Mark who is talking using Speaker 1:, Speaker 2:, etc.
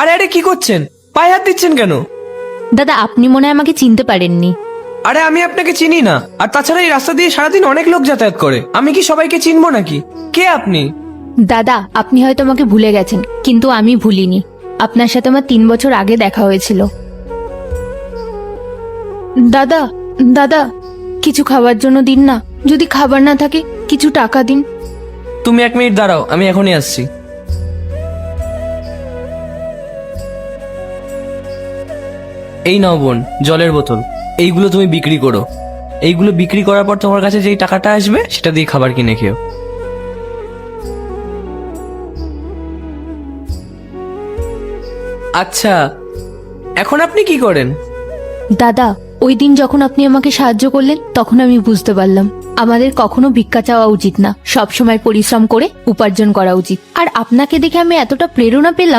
Speaker 1: আরে আরে কি করছেন? পায়ে হাত দিচ্ছেন কেন?
Speaker 2: দাদা, আপনি মনে হয় আমাকে চিনতে পারেননি।
Speaker 1: আরে আমি আপনাকে চিনি না। আর তাছাড়া এই রাস্তা দিয়ে সারাদিন অনেক লোক যাতায়াত করে, আমি কি সবাইকে চিনবো নাকি? কে আপনি?
Speaker 2: দাদা, আপনি হয়তো আমাকে ভুলে গেছেন, কিন্তু আমি ভুলিনি। আপনার সাথে আমার 3 বছর আগে দেখা হয়েছিল। দাদা, দাদা, কিছু খাবার জন্য দিন না। যদি খাবার না থাকে কিছু টাকা দিন।
Speaker 1: তুমি 1 মিনিট দাঁড়াও, আমি এখনই আসছি। এই নাও বোন, জলের বোতল। এইগুলো তুমি বিক্রি করো। এইগুলো বিক্রি করার পর তোমার কাছে যেই টাকাটা আসবে সেটা দিয়ে খাবার কিনে খেও। আচ্ছা, এখন আপনি কি করেন?
Speaker 2: দাদা, ওই দিন যখন আপনি আমাকে সাহায্য করলেন তখন আমি বুঝতে পারলাম আমাদের কখনো ভিক্ষা চাওয়া উচিত না, সব সময় পরিশ্রম করে উপার্জন করা উচিত। আর আপনাকে দেখে আমি এতটা প্রেরণা পেলাম